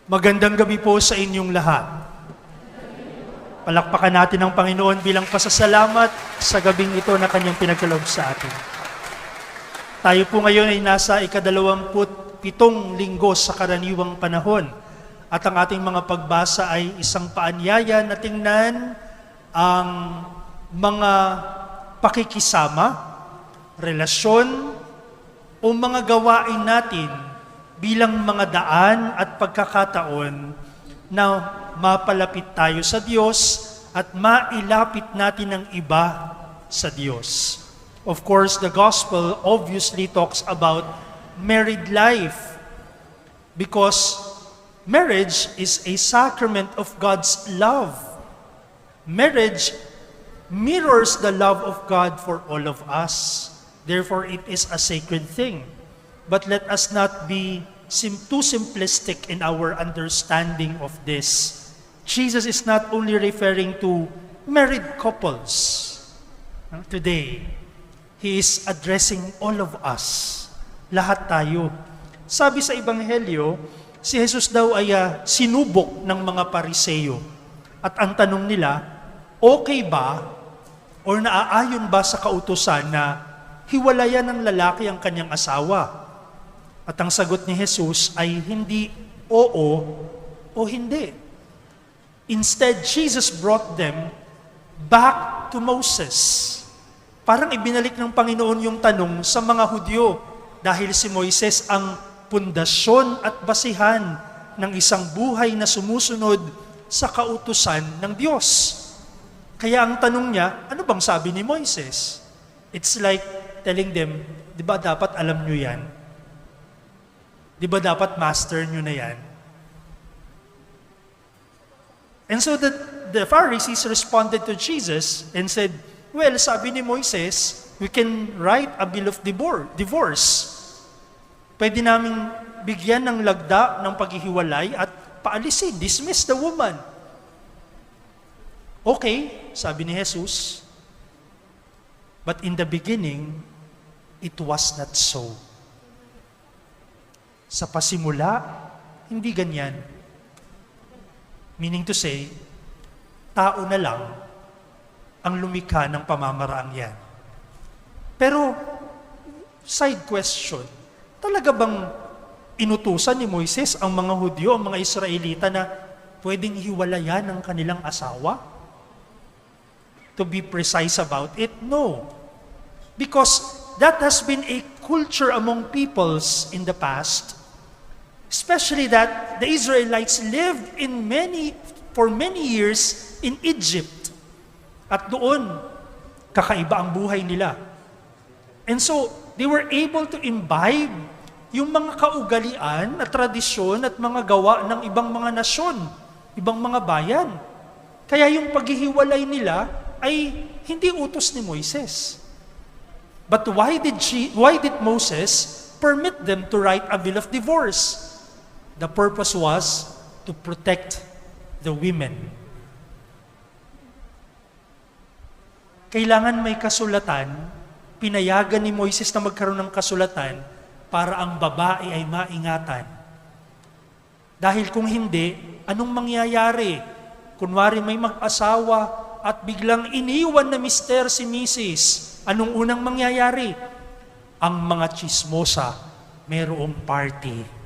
Magandang gabi po sa inyong lahat. Palakpakan natin ang Panginoon bilang pasasalamat sa gabing ito na Kanyang pinagkaloob sa atin. Tayo po ngayon ay nasa ika-27 linggo sa karaniwang panahon at ang ating mga pagbasa ay isang paanyaya na tingnan ang mga pakikisama, relasyon o mga gawain natin bilang mga daan at pagkakataon na mapalapit tayo sa Diyos at mailapit natin ang iba sa Diyos. Of course, the gospel obviously talks about married life because marriage is a sacrament of God's love. Marriage mirrors the love of God for all of us. Therefore, it is a sacred thing. But let us not be too simplistic in our understanding of this. Jesus is not only referring to married couples today. He is addressing all of us. Lahat tayo. Sabi sa Ebanghelyo, si Jesus daw ay sinubok ng mga Pariseo. At ang tanong nila, okay ba or naaayon ba sa kautusan na hiwalayan ng lalaki ang kanyang asawa? At ang sagot ni Jesus ay hindi oo o hindi. Instead, Jesus brought them back to Moses. Parang ibinalik ng Panginoon yung tanong sa mga Hudyo dahil si Moises ang pundasyon at basihan ng isang buhay na sumusunod sa kautusan ng Diyos. Kaya ang tanong niya, ano bang sabi ni Moises? It's like telling them, di ba dapat alam nyo yan? Di ba dapat master nyo na yan? And so the Pharisees responded to Jesus and said, well, sabi ni Moises, we can write a bill of divorce. Pwede namin bigyan ng lagda ng paghihiwalay at paalisin, dismiss the woman. Okay, sabi ni Jesus. But in the beginning, it was not so. Sa pasimula, hindi ganyan. Meaning to say, tao na lang ang lumikha ng pamamaraang yan. Pero, side question, talaga bang inutusan ni Moises ang mga Hudyo, ang mga Israelita na pwedeng hiwalayan ng kanilang asawa? To be precise about it, no. Because that has been a culture among peoples in the past, especially that the Israelites lived for many years in Egypt. At doon, kakaiba ang buhay nila. And so, they were able to imbibe yung mga kaugalian at tradisyon at mga gawa ng ibang mga nasyon, ibang mga bayan. Kaya yung paghihiwalay nila ay hindi utos ni Moises. But why did Moses permit them to write a bill of divorce? The purpose was to protect the women. Kailangan may kasulatan, pinayagan ni Moises na magkaroon ng kasulatan para ang babae ay maingatan. Dahil kung hindi, anong mangyayari? Kunwari may mag-asawa at biglang iniwan na mister si Mrs., anong unang mangyayari? Ang mga chismosa, mayroong party.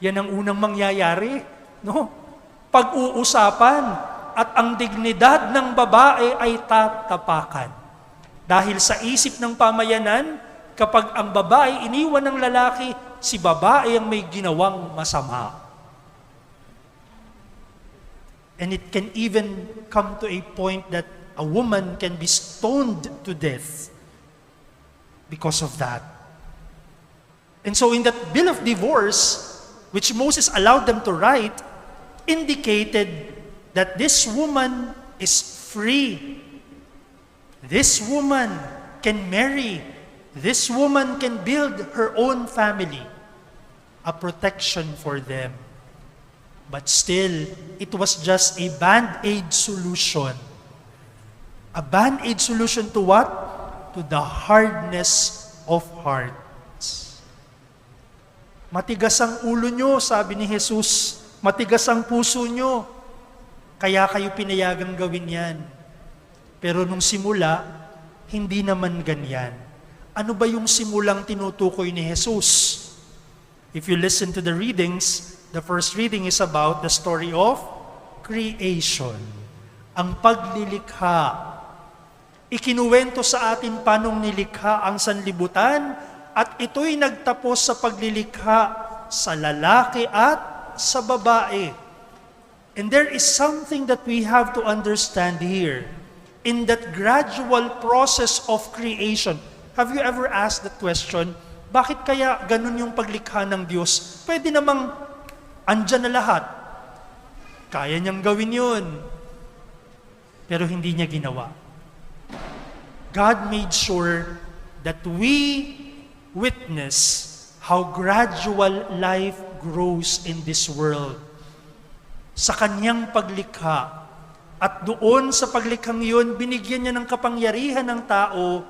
Yan ang unang mangyayari, no? Pag-uusapan at ang dignidad ng babae ay tatapakan. Dahil sa isip ng pamayanan, kapag ang babae iniwan ng lalaki, si babae ang may ginawang masama. And it can even come to a point that a woman can be stoned to death because of that. And so in that bill of divorce, which Moses allowed them to write, indicated that this woman is free. This woman can marry. This woman can build her own family. A protection for them. But still, it was just a band-aid solution. A band-aid solution to what? To the hardness of hearts. Matigas ang ulo nyo, sabi ni Jesus. Matigas ang puso nyo. Kaya kayo pinayagang gawin yan. Pero nung simula, hindi naman ganyan. Ano ba yung simulang tinutukoy ni Jesus? If you listen to the readings, the first reading is about the story of creation. Ang paglilikha. Ikinuwento sa atin paanong nilikha ang sanlibutan at ito'y nagtapos sa paglilikha sa lalaki at sa babae. And there is something that we have to understand here. In that gradual process of creation, have you ever asked that question? Bakit kaya ganun yung paglikha ng Diyos? Pwede namang andyan na lahat. Kaya niyang gawin yun. Pero hindi niya ginawa. God made sure that we witness how gradual life grows in this world. Sa kanyang paglikha. At doon sa paglikhang yun, binigyan niya ng kapangyarihan ng tao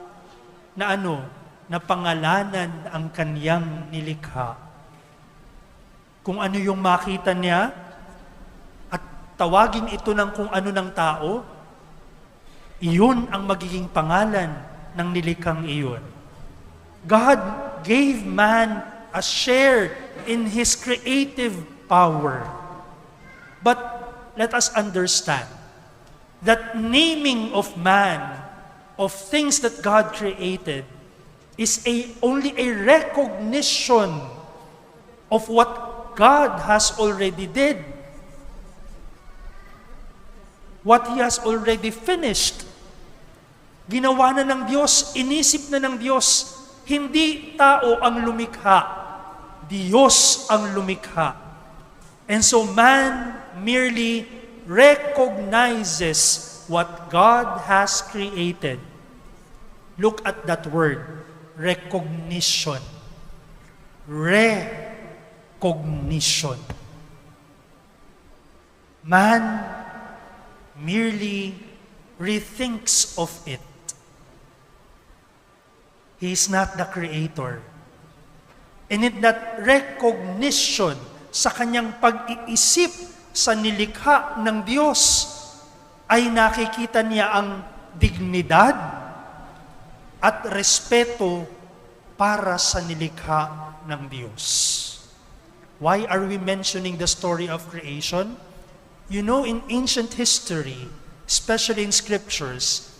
na na pangalanan ang kanyang nilikha. Kung ano yung makita niya, at tawagin ito ng kung ano ng tao, iyon ang magiging pangalan ng nilikhang iyon. God gave man a share in His creative power. But let us understand that naming of man, of things that God created, is only a recognition of what God has already did. What He has already finished. Ginawa na ng Diyos, inisip na ng Diyos. Hindi tao ang lumikha, Diyos ang lumikha. And so man merely recognizes what God has created. Look at that word, recognition. Recognition. Man merely rethinks of it. He is not the creator. And in that recognition, sa kanyang pag-iisip sa nilikha ng Diyos, ay nakikita niya ang dignidad at respeto para sa nilikha ng Diyos. Why are we mentioning the story of creation? You know, in ancient history, especially in scriptures,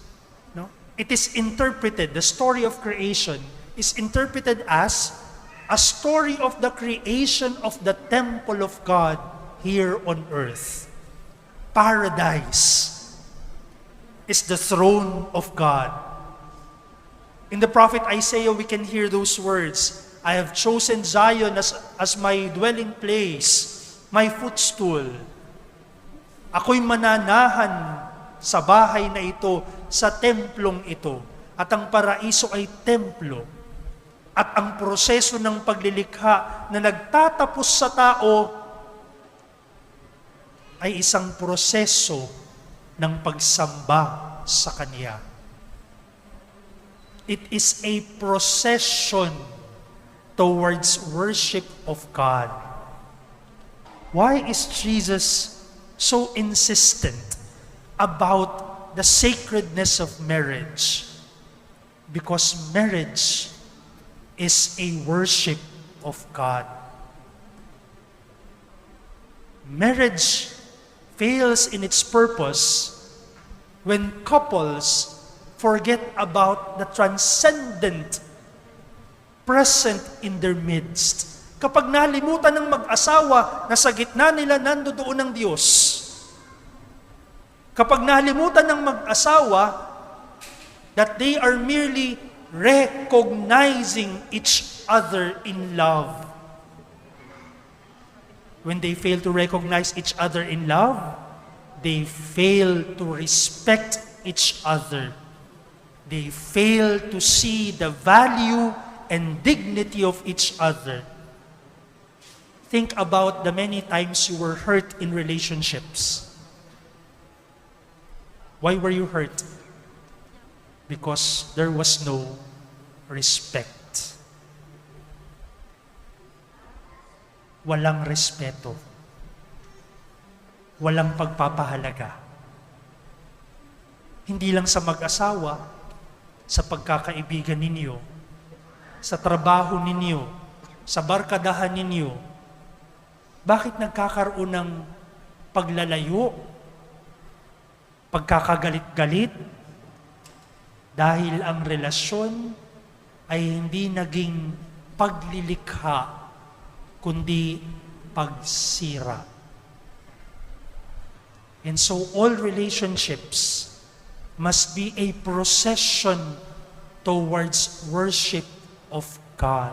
it is interpreted, the story of creation is interpreted as a story of the creation of the temple of God here on earth. Paradise is the throne of God. In the prophet Isaiah, we can hear those words, I have chosen Zion as my dwelling place, my footstool. Ako'y mananahan sa bahay na ito, sa templong ito. At ang paraiso ay templo. At ang proseso ng paglilikha na nagtatapos sa tao ay isang proseso ng pagsamba sa Kanya. It is a procession towards worship of God. Why is Jesus so insistent about the sacredness of marriage? Because marriage is a worship of God. Marriage fails in its purpose when couples forget about the transcendent present in their midst. Kapag nalimutan ng mag-asawa na sa gitna nila nandoon ang Diyos. Kapag nalimutan ng mag-asawa that they are merely recognizing each other in love. When they fail to recognize each other in love, they fail to respect each other. They fail to see the value and dignity of each other. Think about the many times you were hurt in relationships. Why were you hurt? Because there was no respect. walang respeto, walang pagpapahalaga. Hindi lang sa mag-asawa, sa pagkakaibigan ninyo, sa trabaho ninyo, sa barkadahan ninyo. Bakit nagkakaroon ng paglalayo, pagkakagalit-galit? Dahil ang relasyon ay hindi naging paglilikha, kundi pagsira. And so all relationships must be a procession towards worship of God.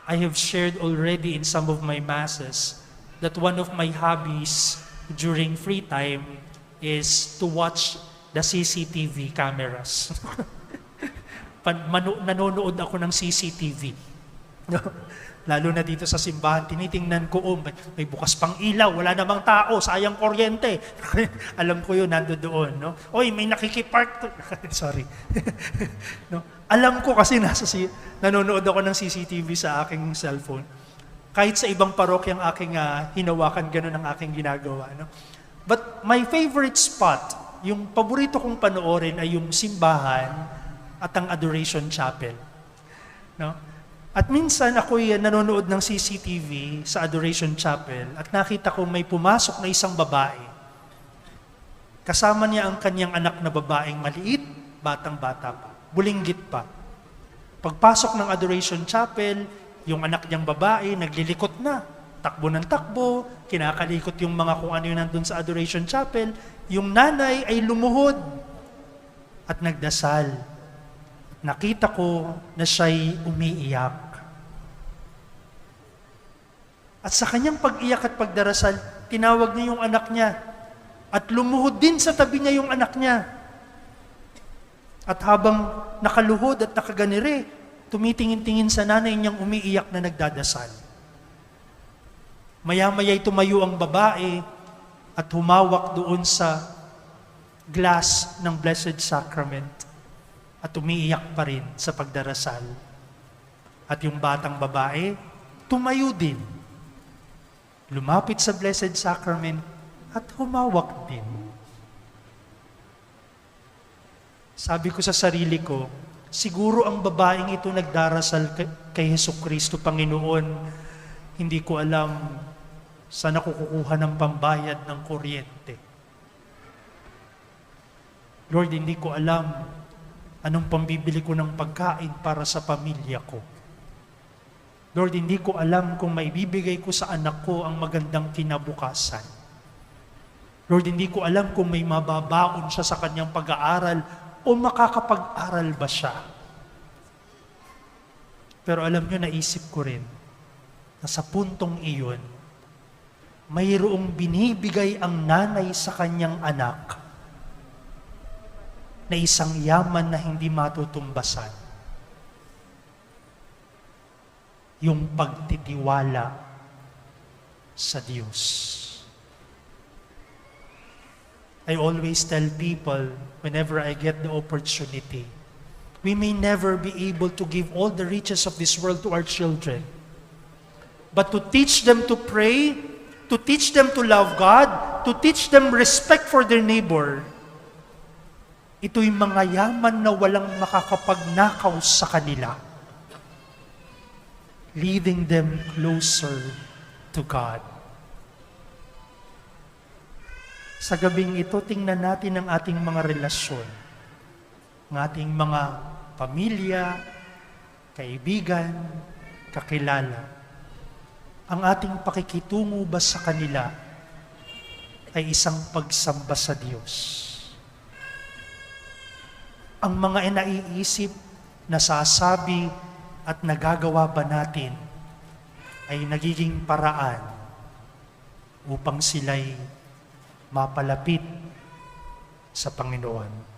I have shared already in some of my masses that one of my hobbies during free time is to watch the CCTV cameras. Nanonood ako ng CCTV. Lalo na dito sa simbahan, tinitingnan ko, may bukas pang ilaw, wala namang tao, sayang kuryente. Alam ko yun, nando doon. No? Oy, may nakikipark. Sorry. No? Alam ko kasi nanonood ako ng CCTV sa aking cellphone. Kahit sa ibang parokyang aking hinawakan, ganun ang aking ginagawa. No? But my favorite spot, yung paborito kong panoorin ay yung simbahan at ang adoration chapel. No? At minsan ako'y nanonood ng CCTV sa Adoration Chapel at nakita ko may pumasok na isang babae. Kasama niya ang kanyang anak na babaeng maliit, batang-bata pa, bulinggit pa. Pagpasok ng Adoration Chapel, yung anak niyang babae naglilikot na, takbo ng takbo, kinakalikot yung mga kung ano yun nandun sa Adoration Chapel. Yung nanay ay lumuhod at nagdasal. Nakita ko na siya'y umiiyak. At sa kanyang pag-iyak at pagdarasal, tinawag niya yung anak niya. At lumuhod din sa tabi niya yung anak niya. At habang nakaluhod at nakaganire, tumitingin-tingin sa nanay niyang umiiyak na nagdadasal. Maya-maya'y tumayo ang babae at humawak doon sa glass ng Blessed Sacrament at umiiyak pa rin sa pagdarasal. At yung batang babae, tumayo din. Lumapit sa Blessed Sacrament at humawak din. Sabi ko sa sarili ko, siguro ang babaeng ito nagdarasal kay Hesukristo, Panginoon, hindi ko alam saan ako kukuha ng pambayad ng kuryente. Lord, hindi ko alam anong pambibili ko ng pagkain para sa pamilya ko. Lord, hindi ko alam kung maibibigay ko sa anak ko ang magandang kinabukasan. Lord, hindi ko alam kung may mababaon siya sa kanyang pag-aaral o makakapag-aral ba siya. Pero alam nyo, naisip ko rin na sa puntong iyon, mayroong binibigay ang nanay sa kanyang anak na isang yaman na hindi matutumbasan. Yung pagtitiwala sa Diyos. I always tell people, whenever I get the opportunity, we may never be able to give all the riches of this world to our children. But to teach them to pray, to teach them to love God, to teach them respect for their neighbor, ito'y mga yaman na walang makakapagnakaw sa kanila, leading them closer to God. Sa gabing ito, tingnan natin ang ating mga relasyon, ang ating mga pamilya, kaibigan, kakilala. Ang ating pakikitungo ba sa kanila ay isang pagsamba sa Diyos? Ang mga naiisip, nasasabi, at nagagawa ba natin ay nagiging paraan upang sila'y mapalapit sa Panginoon?